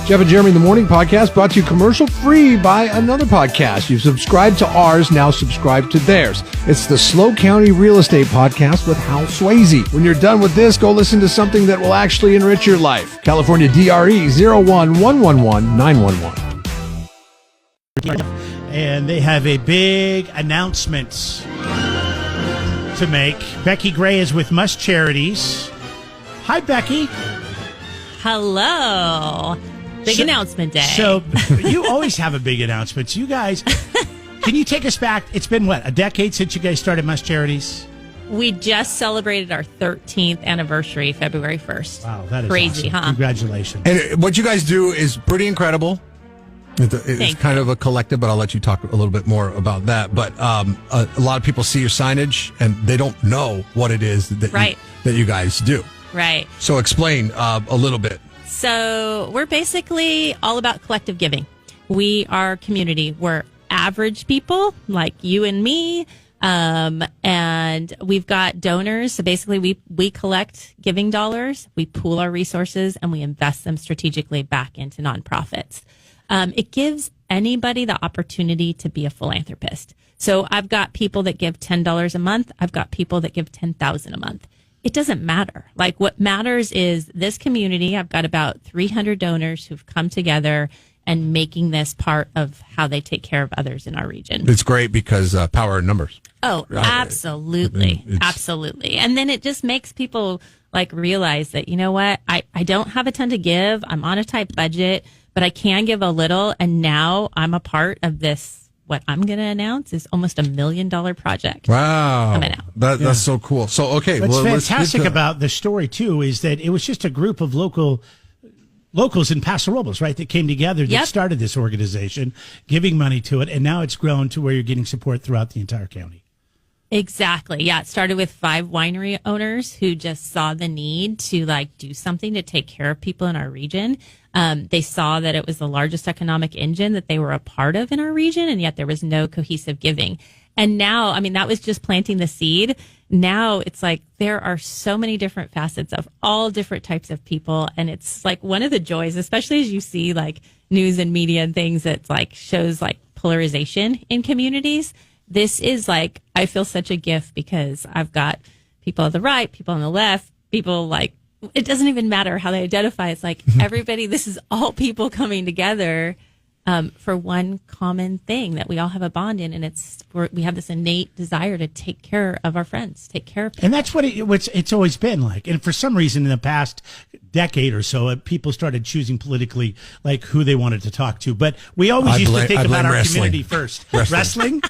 Jeff and Jeremy in the Morning podcast brought to you commercial free by another podcast. You've subscribed to ours, now subscribe to theirs. It's the Slow County Real Estate Podcast with Hal Swayze. When you're done with this, go listen to something that will actually enrich your life. California DRE 0111111. And they have a big announcement to make. Becky Gray is with Charities. Hi, Becky. Hello. Big announcement day. So you always have a big announcement. You guys, can you take us back? It's been, what, a decade since you guys started Charities? We just celebrated our 13th anniversary, February 1st. Wow, that is crazy, awesome. huh? Congratulations. And what you guys do is pretty incredible. It's kind of a collective, but I'll let you talk a little bit more about that. But a lot of people see your signage, and they don't know what it is that you guys do. Right. So explain a little bit. So we're basically all about collective giving. We are community. We're average people like you and me. And we've got donors. So basically we collect giving dollars, we pool our resources, and we invest them strategically back into nonprofits. It gives anybody the opportunity to be a philanthropist. So I've got people that give $10 a month. I've got people that give $10,000 a month. It doesn't matter. Like, what matters is this community. I've got about 300 donors who've come together and making this part of how they take care of others in our region. It's great because power in numbers. Oh, absolutely. Absolutely. And then it just makes people like realize that, you know what, I don't have a ton to give. I'm on a tight budget, but I can give a little. And now I'm a part of this. What I'm going to announce is almost $1 million project. Wow. Coming out. That's so cool. So, okay. What's fantastic about the story, too, is that it was just a group of locals in Paso Robles, right, that came together that started this organization, giving money to it, and now it's grown to where you're getting support throughout the entire county. Exactly. Yeah. It started with 5 winery owners who just saw the need to do something to take care of people in our region. They saw that it was the largest economic engine that they were a part of in our region, and yet there was no cohesive giving. And now, that was just planting the seed. Now it's like there are so many different facets of all different types of people. And it's like one of the joys, especially as you see news and media and things that shows polarization in communities. This is I feel such a gift because I've got people on the right, people on the left, people it doesn't even matter how they identify. It's everybody, this is all people coming together for one common thing that we all have a bond in. And we have this innate desire to take care of our friends, take care of people. And that's what it's always been like. And for some reason in the past decade or so, people started choosing politically who they wanted to talk to. But we always used to think about our community first. Wrestling?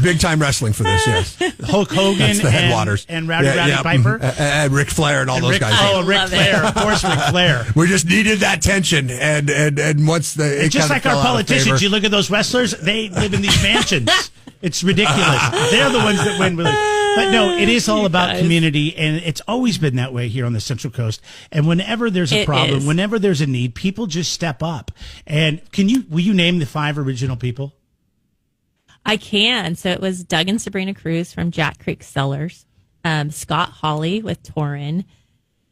Big time wrestling for this, yes. Hulk Hogan That's the headwaters. and Rowdy Piper. And Ric Flair and all those guys. Oh, Ric Flair. Of course, Ric Flair. We just needed that tension. And once it's just like our politicians, you look at those wrestlers, they live in these mansions. It's ridiculous. They're the ones that win. But no, it is all about community, and it's always been that way here on the Central Coast. And whenever there's a problem, whenever there's a need, people just step up. And will you name the 5 original people? I can. So it was Doug and Sabrina Cruz from Jack Creek Cellars, Scott Hawley with Torrin,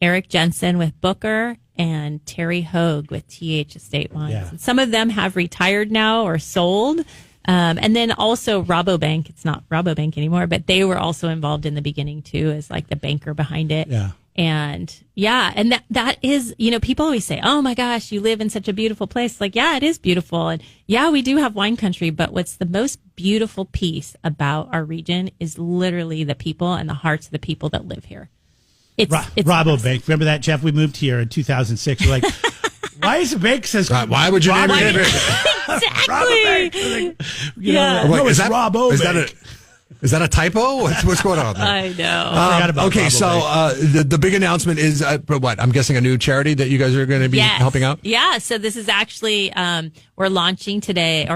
Eric Jensen with Booker, and Terry Hogue with TH Estate Wines. Yeah. Some of them have retired now or sold. And then also Rabobank, it's not Rabobank anymore, but they were also involved in the beginning too as the banker behind it. Yeah. And that is, people always say, oh my gosh, you live in such a beautiful place. Yeah, it is beautiful. And yeah, we do have wine country, but what's the most beautiful piece about our region is literally the people and the hearts of the people that live here. It's Rabobank. Remember that, Jeff? We moved here in 2006. We're like, why is the bank says? Why would you name it? Exactly. Is that a typo? What's going on there? I know. I forgot about Rabobank. The big announcement is what? I'm guessing a new charity that you guys are going to be helping out. Yeah. So this is actually we're launching today,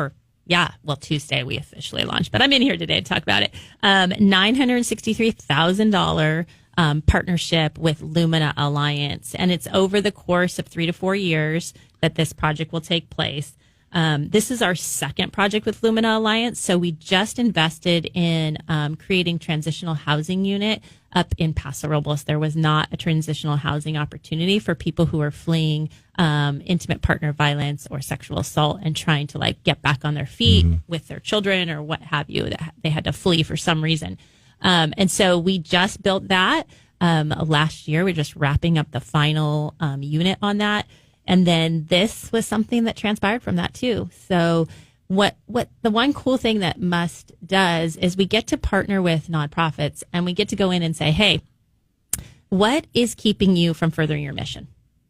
Tuesday we officially launched, but I'm in here today to talk about it. $963,000. Partnership with Lumina Alliance. And it's over the course of 3 to 4 years that this project will take place. This is our second project with Lumina Alliance. So we just invested in creating transitional housing unit up in Paso Robles. There was not a transitional housing opportunity for people who are fleeing intimate partner violence or sexual assault and trying to like get back on their feet with their children or what have you. That they had to flee for some reason. And so we just built that last year. We're just wrapping up the final unit on that. And then this was something that transpired from that too. So what the one cool thing that Must does is we get to partner with nonprofits and we get to go in and say, hey, what is keeping you from furthering your mission?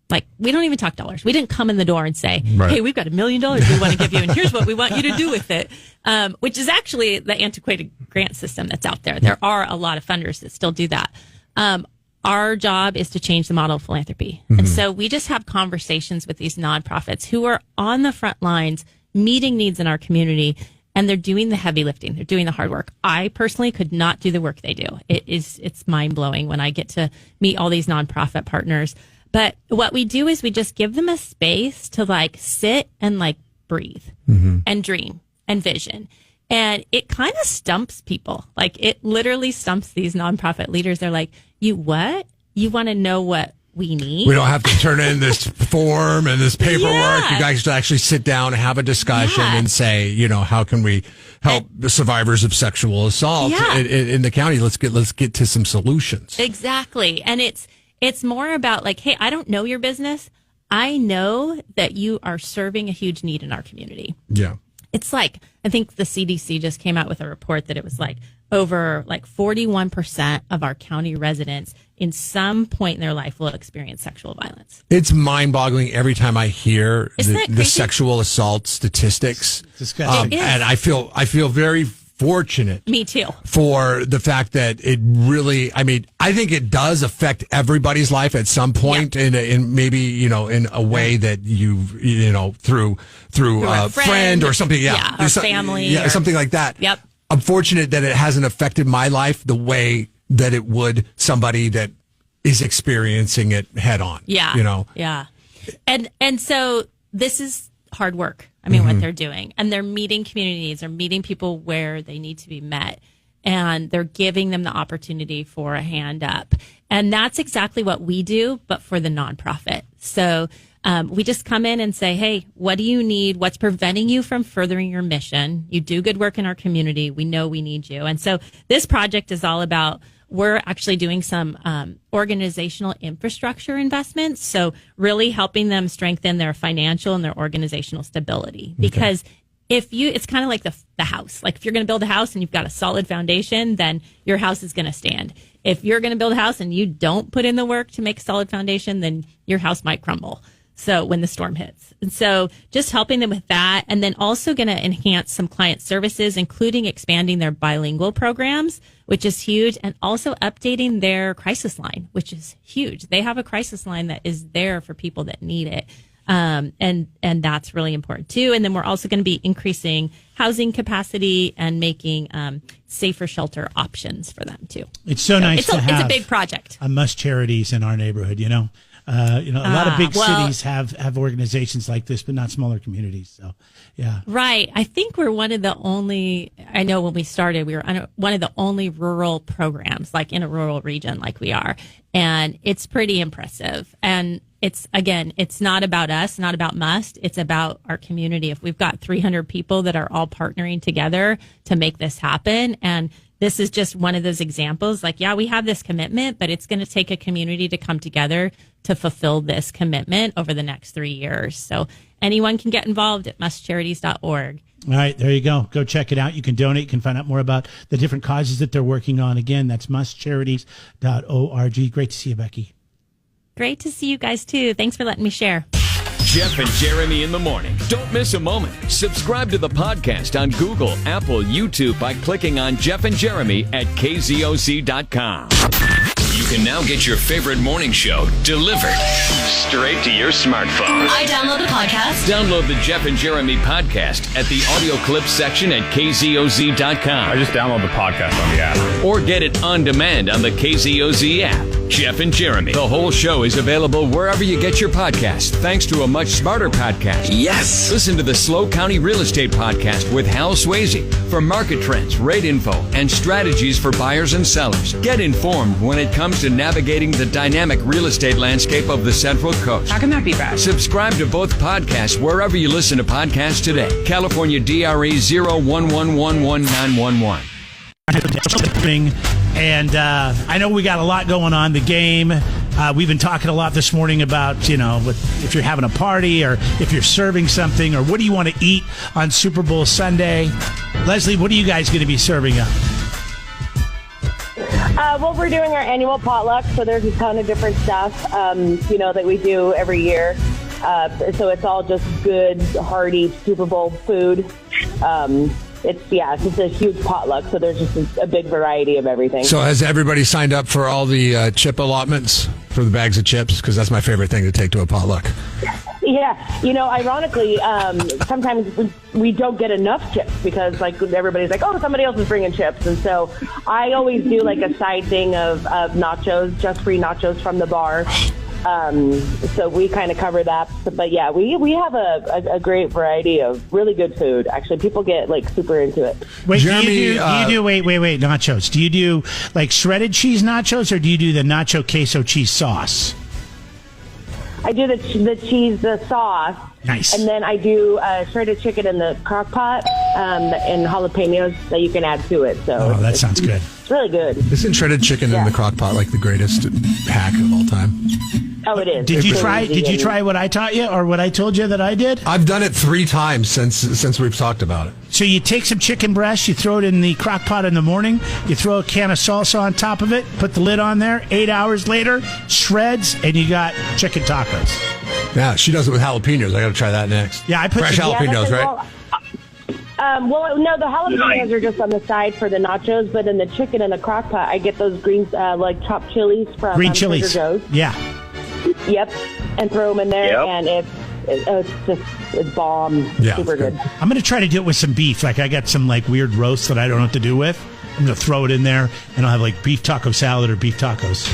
Like, we don't even talk dollars. We didn't come in the door and say, hey, we've got $1 million we want to give you, and here's what we want you to do with it, which is actually the antiquated grant system that's out there. There are a lot of funders that still do that. Our job is to change the model of philanthropy. And so we just have conversations with these nonprofits who are on the front lines, meeting needs in our community, and they're doing the heavy lifting. They're doing the hard work. I personally could not do the work they do. It's mind blowing when I get to meet all these nonprofit partners. But what we do is we just give them a space to like sit and like breathe and dream and vision. And it kind of stumps people. Like, it literally stumps these nonprofit leaders. They're like, you what? You want to know what we need? We don't have to turn in this form and this paperwork. Yeah. You guys actually sit down and have a discussion and say, you know, how can we help the survivors of sexual assault in the county? Let's get to some solutions. Exactly. And it's more about like, hey, I don't know your business. I know that you are serving a huge need in our community. Yeah. It's like, I think the CDC just came out with a report that it was like over like 41% of our county residents in some point in their life will experience sexual violence. It's mind-boggling every time I hear the sexual assault statistics. Disgusting. And I feel very fortunate. Me too. For the fact that it really, I mean, I think it does affect everybody's life at some point in maybe, you know, in a way that you know, through a friend or something. Yeah. Or family. Yeah. Something like that. Yep. I'm fortunate that it hasn't affected my life the way that it would somebody that is experiencing it head on. Yeah. You know? Yeah. And so this is hard work. I mean, what they're doing, and they're meeting community needs, they're meeting people where they need to be met, and they're giving them the opportunity for a hand up. And that's exactly what we do, but for the nonprofit. So we just come in and say, hey, what do you need? What's preventing you from furthering your mission? You do good work in our community. We know we need you. And so this project is all about, we're actually doing some organizational infrastructure investments. So really helping them strengthen their financial and their organizational stability. Because it's kind of like the house. Like, if you're going to build a house and you've got a solid foundation, then your house is going to stand. If you're going to build a house and you don't put in the work to make a solid foundation, then your house might crumble. So when the storm hits. And so just helping them with that, and then also going to enhance some client services, including expanding their bilingual programs, which is huge, and also updating their crisis line, which is huge. They have a crisis line that is there for people that need it. And that's really important too. And then we're also going to be increasing housing capacity and making safer shelter options for them too. It's so nice to have. It's a big project. A Must Charities in our neighborhood, you know. A lot of big cities have organizations like this, but not smaller communities. So, yeah. Right. I think we're one of the only, I know when we started, we were one of the only rural programs, like in a rural region like we are. And it's pretty impressive. And it's not about us, not about Must. It's about our community. If we've got 300 people that are all partnering together to make this happen, and this is just one of those examples. Like, yeah, we have this commitment, but it's going to take a community to come together to fulfill this commitment over the next 3 years. So anyone can get involved at mustcharities.org. All right, there you go. Go check it out. You can donate. You can find out more about the different causes that they're working on. Again, that's mustcharities.org. Great to see you, Becky. Great to see you guys, too. Thanks for letting me share. Jeff and Jeremy in the morning. Don't miss a moment. Subscribe to the podcast on Google, Apple, YouTube by clicking on Jeff and Jeremy at KZOC.com. You can now get your favorite morning show delivered straight to your smartphone. I download the podcast. Download the Jeff and Jeremy podcast at the audio clips section at KZOZ.com. I just download the podcast on the app. Or get it on demand on the KZOZ app. Jeff and Jeremy. The whole show is available wherever you get your podcast, thanks to a much smarter podcast. Yes! Listen to the Slow County Real Estate Podcast with Hal Swayze for market trends, rate info, and strategies for buyers and sellers. Get informed when it comes to navigating the dynamic real estate landscape of the Central Coast. How can that be bad? Subscribe to both podcasts wherever you listen to podcasts today. California DRE 0111111. And I know we got a lot going on. The game, we've been talking a lot this morning about, if you're having a party or if you're serving something or what do you want to eat on Super Bowl Sunday. Leslie, what are you guys going to be serving up? Well, we're doing our annual potluck, so there's a ton of different stuff, that we do every year. So it's all just good, hearty Super Bowl food. It's just a huge potluck, so there's just a big variety of everything. So has everybody signed up for all the chip allotments for the bags of chips? Because that's my favorite thing to take to a potluck. Yeah, ironically, sometimes we don't get enough chips because, everybody's like, oh, somebody else is bringing chips. And so I always do, a side thing of nachos, just free nachos from the bar. So we kind of cover that. But, yeah, we have a great variety of really good food. Actually, people get, super into it. Wait, Jeremy, do you do nachos. Do you do, shredded cheese nachos, or do you do the nacho queso cheese sauce? I do the cheese, the sauce. Nice. And then I do shredded chicken in the crock pot and jalapenos that you can add to it. So that sounds good. It's really good. Isn't shredded chicken in the crock pot the greatest hack of all time? Oh, it is. Did you try what I taught you or what I told you that I did? I've done it 3 times since we've talked about it. So you take some chicken breast, you throw it in the crock pot in the morning, you throw a can of salsa on top of it, put the lid on there, 8 hours later, shreds, and you got chicken tacos. Yeah, she does it with jalapenos. I got to try that next. Yeah, I put fresh jalapenos, right? No, the jalapenos are just on the side for the nachos, but in the chicken in the crock pot, I get those green, chopped chilies from green chilies. Trader Joe's. Yeah. Yep, and throw them in there, and it's bomb. Yeah, super good. I'm going to try to do it with some beef. I got some weird roast that I don't know what to do with. I'm going to throw it in there, and I'll have beef taco salad or beef tacos,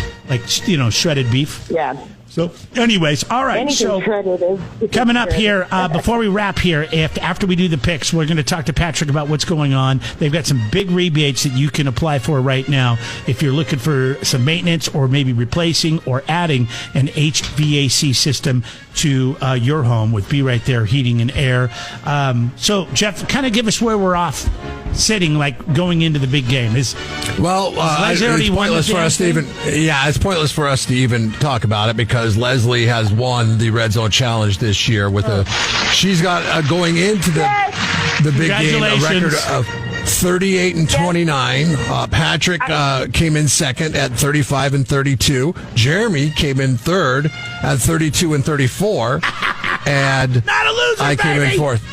shredded beef. Yeah. So, anyways, all right. Anything shredded is coming up here, before we wrap here, after we do the picks, we're going to talk to Patrick about what's going on. They've got some big rebates that you can apply for right now if you're looking for some maintenance or maybe replacing or adding an HVAC system to your home with Be Right There Heating and Air. So, Jeff, kind of give us where we're off sitting, going into the big game. It's pointless for us to even. Yeah, it's pointless for us to even talk about it because Leslie has won the Red Zone Challenge this year with she's got going into the big game a record of 38-29. Patrick came in second at 35-32. Jeremy came in third at 32-34. And not a loser, I came in fourth.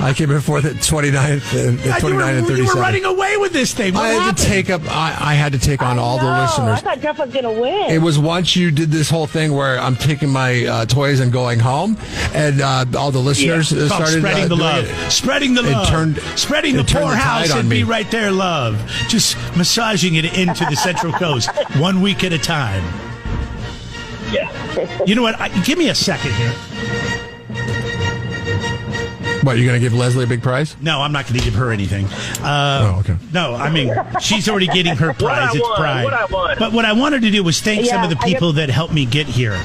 I came in fourth at 29 and 37. You were running away with this thing. What happened? I had to take on all the listeners. I thought Jeff was going to win. It was once you did this whole thing where I'm taking my toys and going home, and all the listeners started spreading the love. Spreading the love. Spreading the poorhouse and Be Right There love. Just massaging it into the Central Coast 1 week at a time. Yeah. You know what? Give me a second here. What, you're going to give Leslie a big prize? No, I'm not going to give her anything. Okay. No, I mean, she's already getting her prize. It's pride. But what I wanted to do was thank some of the people that helped me get here.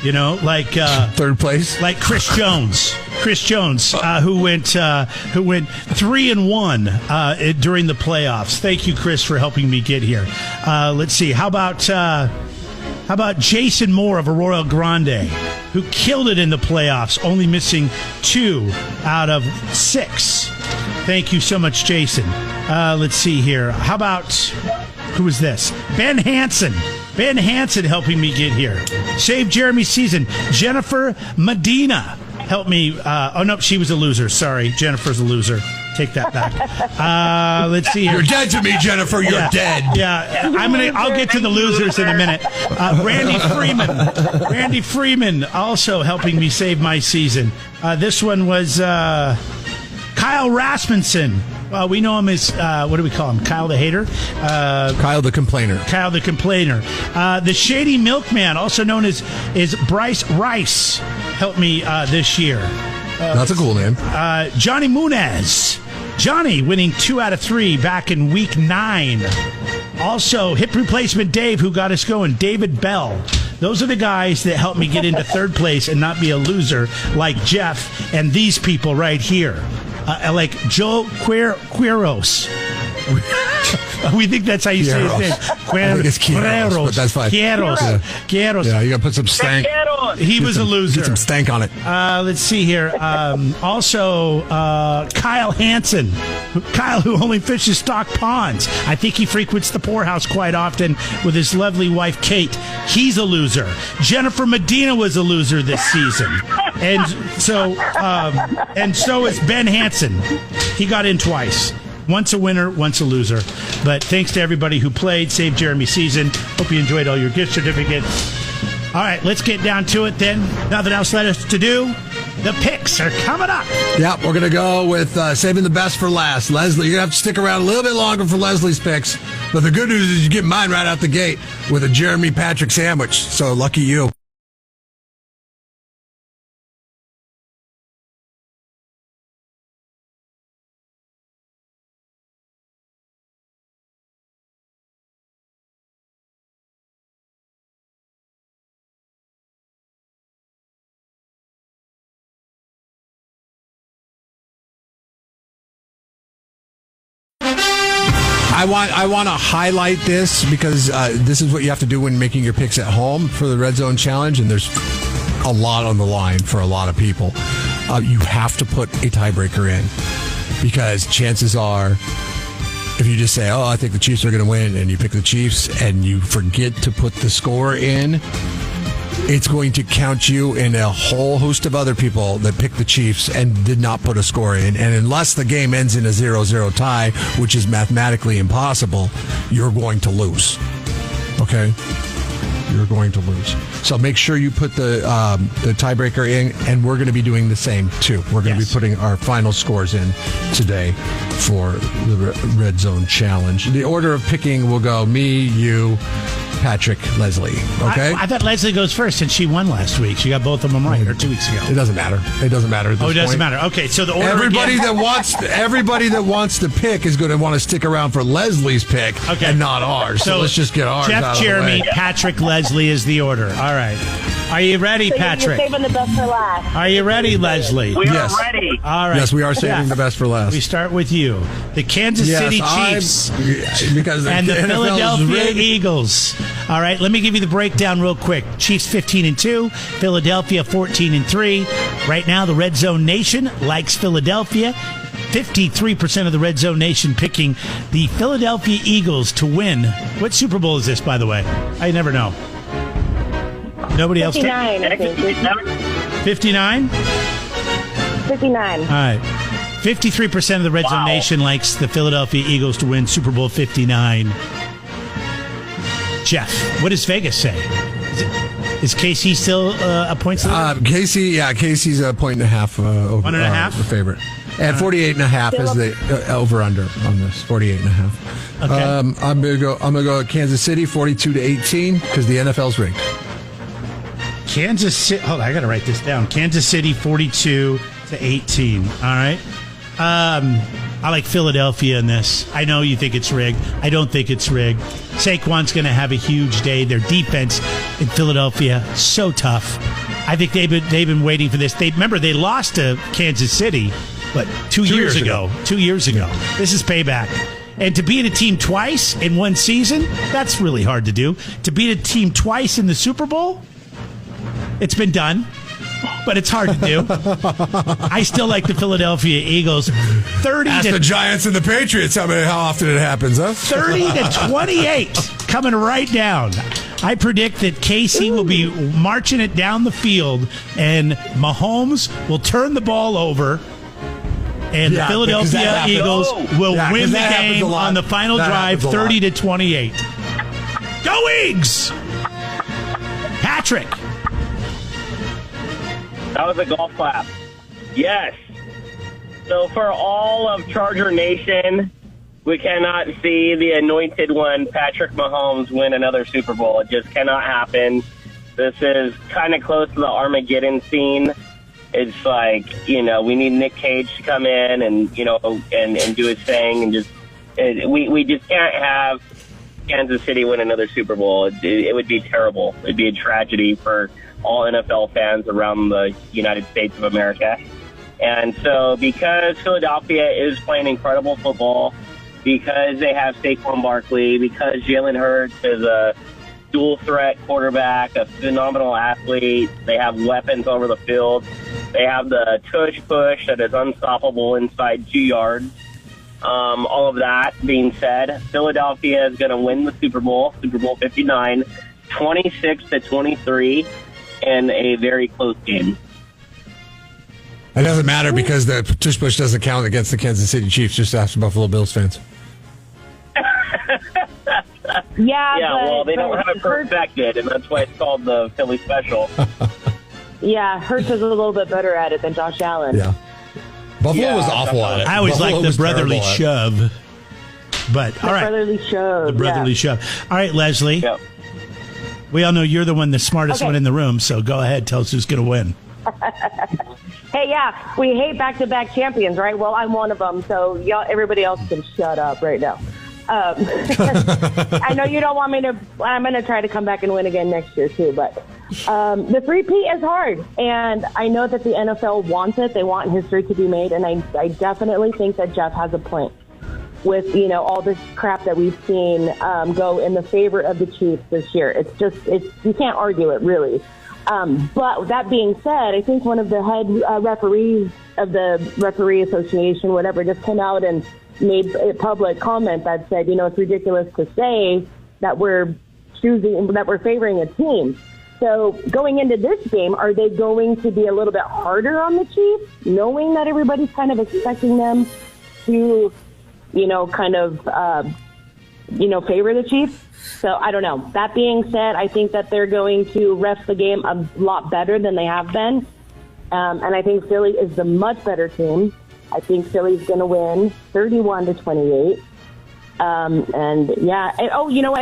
Third place, like Chris Jones, who went 3-1 during the playoffs. Thank you, Chris, for helping me get here. Let's see. How about Jason Moore of Arroyo Grande, who killed it in the playoffs, only missing 2 out of 6. Thank you so much, Jason. Let's see here. How about, who is this? Ben Hansen. Ben Hansen helping me get here. Save Jeremy's season. Jennifer Medina helped me. Oh, no, she was a loser. Sorry, Jennifer's a loser. Take that back. Let's see here. You're dead to me, Jennifer. You're dead. Yeah, I'll get to the losers in a minute. Randy Freeman also helping me save my season. This one was Kyle Rasmussen. We know him as, what do we call him? Kyle the Hater? Kyle the Complainer. Kyle the Complainer. The Shady Milkman, also known as Bryce Rice, helped me this year. That's a cool name. Johnny Munez. Johnny winning 2 out of 3 back in week 9. Also, hip replacement Dave, who got us going. David Bell. Those are the guys that helped me get into third place and not be a loser like Jeff and these people right here. Like Joe Quiros. We think that's how you say his name. I think it's Quiros, but that's fine. Quiros. Yeah, you got to put some stank. He was a loser. Get some stank on it. Let's see here. Also, Kyle Hansen. Kyle, who only fishes stock ponds. I think he frequents the poorhouse quite often with his lovely wife, Kate. He's a loser. Jennifer Medina was a loser this season. And so is Ben Hansen. He got in twice. Once a winner, once a loser. But thanks to everybody who played, saved Jeremy's season. Hope you enjoyed all your gift certificates. All right, let's get down to it then. Nothing else left to do. The picks are coming up. Yeah, we're going to go with saving the best for last. Leslie, you're going to have to stick around a little bit longer for Leslie's picks. But the good news is you get mine right out the gate with a Jeremy Patrick sandwich. So lucky you. I want to highlight this because this is what you have to do when making your picks at home for the Red Zone Challenge, and there's a lot on the line for a lot of people. You have to put a tiebreaker in because chances are, if you just say, "Oh, I think the Chiefs are going to win," and you pick the Chiefs and you forget to put the score in, it's going to count you in a whole host of other people that picked the Chiefs and did not put a score in. And unless the game ends in a 0-0 tie, which is mathematically impossible, you're going to lose. Okay? You're going to lose. So make sure you put the tiebreaker in, and we're going to be doing the same, too. We're going to be putting our final scores in today for the Red Zone Challenge. The order of picking will go me, you, Patrick, Leslie. Okay? I thought Leslie goes first, and she won last week. She got both of them right, or 2 weeks ago. It doesn't matter. It doesn't matter. At this it doesn't point. matter. Okay, so the order everybody again. that wants to pick is going to want to stick around for Leslie's pick and not ours. So let's just get ours Jeff, out of Jeremy, the way. Patrick, Leslie is the order. All right. Are you ready, Patrick? You're saving the best for last. Are you ready, Leslie? We are ready. All right. Yes, we are saving the best for last. We start with you. The Kansas City Chiefs because and the NFL Philadelphia Eagles. All right, let me give you the breakdown real quick. Chiefs 15-2, Philadelphia 14-3. Right now, the Red Zone Nation likes Philadelphia. 53% of the Red Zone Nation picking the Philadelphia Eagles to win. What Super Bowl is this, by the way? I never know. Nobody else? 59, I think. 59? 59. All right. 53% of the Red Zone Nation likes the Philadelphia Eagles to win Super Bowl 59. Jeff, what does Vegas say? Is KC still a point? Casey's a 1.5 over 1.5 the favorite. And 48.5 is the over under on this. 48.5. Okay. I'm gonna go Kansas City 42-18 because the NFL's rigged. Kansas City. Hold on, I got to write this down. Kansas City 42-18. All right. I like Philadelphia in this. I know you think it's rigged. I don't think it's rigged. Saquon's going to have a huge day. Their defense in Philadelphia, so tough. I think they've been waiting for this. Remember, they lost to Kansas City, but 2 years ago. 2 years ago. This is payback. And to beat a team twice in one season, that's really hard to do. To beat a team twice in the Super Bowl, it's been done, but it's hard to do. I still like the Philadelphia Eagles. Ask the Giants and the Patriots how often it happens, huh? 30-28, coming right down. I predict that KC will be marching it down the field, and Mahomes will turn the ball over, and the Philadelphia Eagles will win the game on the final drive, 30-28. Go Eagles! Patrick. That was a golf clap. Yes. So for all of Charger Nation, we cannot see the anointed one, Patrick Mahomes, win another Super Bowl. It just cannot happen. This is kind of close to the Armageddon scene. It's like, we need Nick Cage to come in and, and do his thing. And we just can't have Kansas City win another Super Bowl. It would be terrible. It'd be a tragedy for all NFL fans around the United States of America. And so because Philadelphia is playing incredible football, because they have Saquon Barkley, because Jalen Hurts is a dual-threat quarterback, a phenomenal athlete, they have weapons over the field, they have the tush push that is unstoppable inside 2 yards. All of that being said, Philadelphia is going to win the Super Bowl 59, 26-23, in a very close game. It doesn't matter because the tush push doesn't count against the Kansas City Chiefs. Just ask the Buffalo Bills fans. Well, they don't have it perfected, and that's why it's called the Philly Special. Yeah, Hurts is a little bit better at it than Josh Allen. Yeah. Buffalo was awful at it. I always like the brotherly shove. But, all right. The brotherly shove. All right, Leslie. Yep. We all know you're the smartest one in the room, so go ahead. Tell us who's going to win. Hey, we hate back-to-back champions, right? Well, I'm one of them, so everybody else can shut up right now. I know you don't want me to. I'm going to try to come back and win again next year, too, but the three-peat is hard, and I know that the NFL wants it. They want history to be made, and I definitely think that Jeff has a point with, all this crap that we've seen go in the favor of the Chiefs this year. You can't argue it, really. But that being said, I think one of the head referees of the Referee Association, whatever, just came out and made a public comment that said, it's ridiculous to say that we're favoring a team. So going into this game, are they going to be a little bit harder on the Chiefs, knowing that everybody's kind of expecting them to, favor the Chiefs? So I don't know. That being said, I think that they're going to ref the game a lot better than they have been. And I think Philly is the much better team. I think Philly's going to win 31-28. I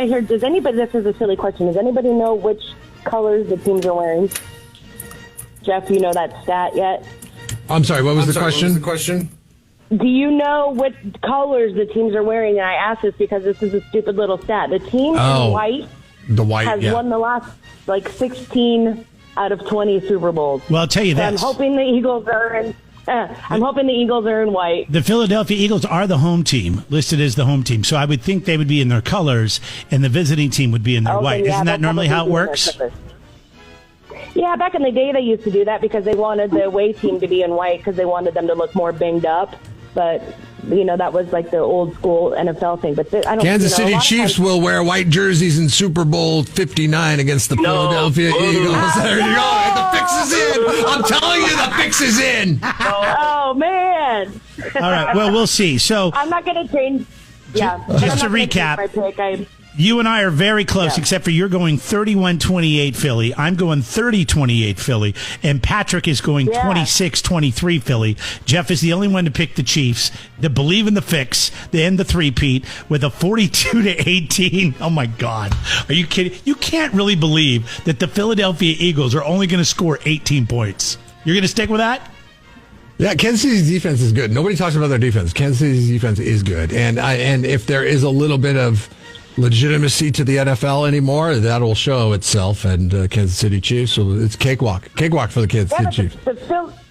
heard, this is a silly question. Does anybody know which colors the teams are wearing? Jeff, you know that stat yet? I'm sorry, what was the question? Do you know what colors the teams are wearing? And I ask this because this is a stupid little stat. The team in white has won the last 16 out of 20 Super Bowls. Well, I'll tell you this. I'm hoping the Eagles are in white. The Philadelphia Eagles are the home team, listed as the home team. So I would think they would be in their colors, and the visiting team would be in their white. Isn't that normally how it works? Yeah, back in the day they used to do that because they wanted the away team to be in white because they wanted them to look more banged up. But, that was like the old school NFL thing. But I don't. Kansas City Chiefs will wear white jerseys in Super Bowl 59 against the Philadelphia Eagles. There you go. The fix is in. I'm telling you, the fix is in. Oh, man. All right. Well, we'll see. So I'm not going to change. Yeah. Just to recap. My pick. You and I are very close, except for you're going 31-28 Philly. I'm going 30-28 Philly. And Patrick is going 26-23 Philly. Jeff is the only one to pick the Chiefs, to believe in the fix, to end the three-peat with a 42-18. Oh, my God. Are you kidding? You can't really believe that the Philadelphia Eagles are only going to score 18 points. You're going to stick with that? Yeah, Kansas City's defense is good. Nobody talks about their defense. Kansas City's defense is good. And if there is a little bit of legitimacy to the NFL anymore, that'll show itself. And Kansas City Chiefs, so it's cakewalk for the Kansas City Chiefs. The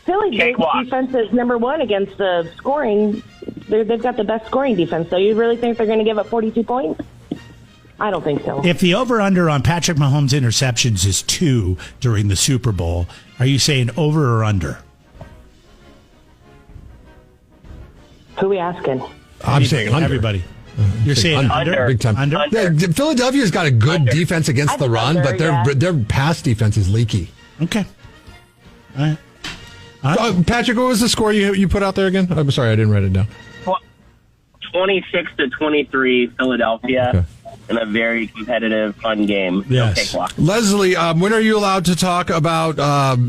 Philly defense is number one against the scoring. They've got the best scoring defense. So you really think they're going to give up 42 points? I don't think so. If the over-under on Patrick Mahomes' interceptions is 2 during the Super Bowl, are you saying over or under? Who are we asking? I'm saying under. Everybody. You're saying under? Big time. Under? Philadelphia's got a good defense against the run, but their pass defense is leaky. Okay. All right. Patrick, what was the score you put out there again? I'm sorry, I didn't write it down. 26-23 Philadelphia in a very competitive, fun game. Yes. Leslie, when are you allowed to talk about the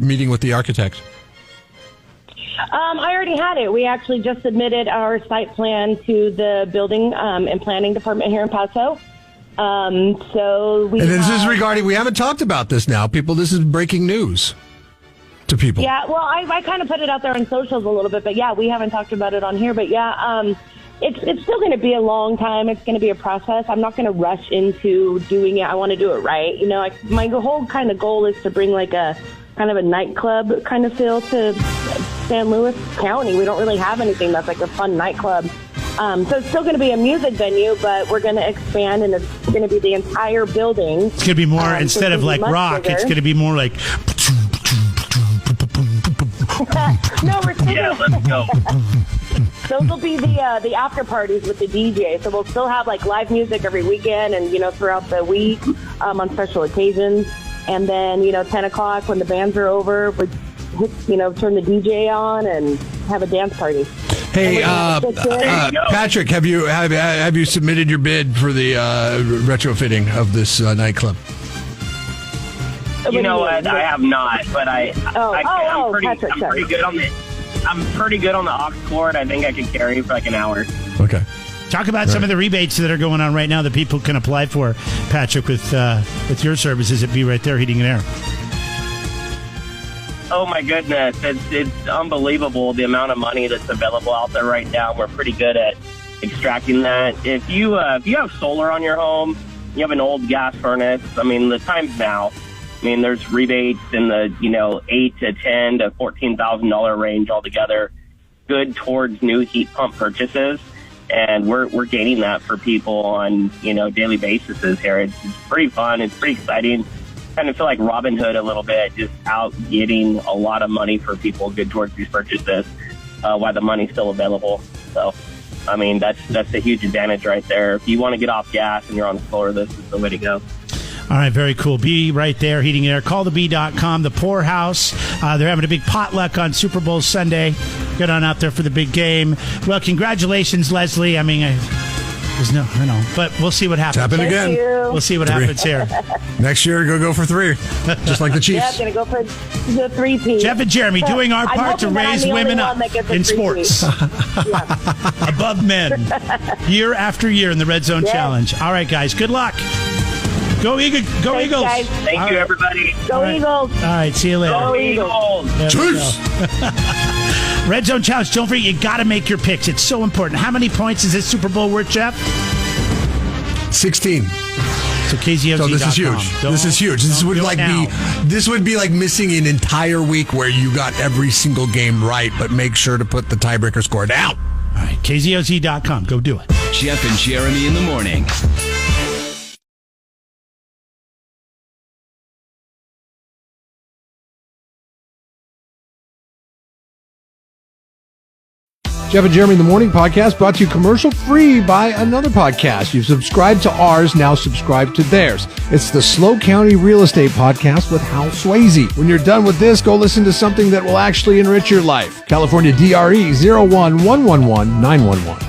meeting with the architects? I already had it. We actually just submitted our site plan to the building and planning department here in Paso. So we. And this is regarding. We haven't talked about this now, people. This is breaking news to people. Yeah, well, I kind of put it out there on socials a little bit, but yeah, we haven't talked about it on here. But yeah, it's still going to be a long time. It's going to be a process. I'm not going to rush into doing it. I want to do it right. You know, my whole kind of goal is to bring like a kind of a nightclub kind of feel to San Luis County. We don't really have anything that's like a fun nightclub. So it's still going to be a music venue, but we're going to expand, and it's going to be the entire building. It's going to be more, instead of like rock, bigger. It's going to be more like... No, we're still let's go. Those will be the after parties with the DJ. So we'll still have like live music every weekend and, you know, throughout the week on special occasions. And then, you know, 10 o'clock when the bands are over, we turn the DJ on and have a dance party. Hey, Patrick, have you submitted your bid for the retrofitting of this nightclub? You know what? I have not, but I'm pretty good on the aux cord. I think I could carry for like an hour. Okay. Talk about some of the rebates that are going on right now that people can apply for, Patrick, with your services at Be Right There Heating and Air. Oh my goodness, it's unbelievable the amount of money that's available out there right now. We're pretty good at extracting that. If you have solar on your home, you have an old gas furnace. I mean, the time's now. I mean, there's rebates in the $8,000 to $10,000 to $14,000 range altogether, good towards new heat pump purchases, and we're gaining that for people on daily basis here. It's pretty fun. It's pretty exciting. Kind of feel like Robin Hood a little bit, just out getting a lot of money for people good towards these purchases while the money's still available. So, I mean, that's a huge advantage right there. If you want to get off gas and you're on solar, this is the way to go. All right, very cool. Be Right There Heating and Air. Callthebee.com. The Poorhouse. They're having a big potluck on Super Bowl Sunday. Get on out there for the big game. Well, congratulations, Leslie. I mean, but we'll see what happens. It's happened again. We'll see what happens here. Next year, go for 3, just like the Chiefs. Yeah, I'm going to go for the 3-peat. Jeff and Jeremy doing our part to raise women up in sports. Above men. Year after year in the Red Zone Challenge. All right, guys. Good luck. Go Eagles. Go Eagles. Guys. Thank you, everybody. Go Eagles. All right, see you later. Go Eagles. Cheers. Red Zone Challenge. Don't forget, you got to make your picks. It's so important. How many points is this Super Bowl worth, Jeff? 16. So KZOZ.com. So this is huge. This is huge. This would be like missing an entire week where you got every single game right, but make sure to put the tiebreaker score down. All right, KZOZ.com. Go do it. Jeff and Jeremy in the morning. Jeff and Jeremy in the Morning podcast brought to you commercial free by another podcast. You've subscribed to ours, now subscribe to theirs. It's the Slow County Real Estate Podcast with Hal Swayze. When you're done with this, go listen to something that will actually enrich your life. California DRE 01111 911.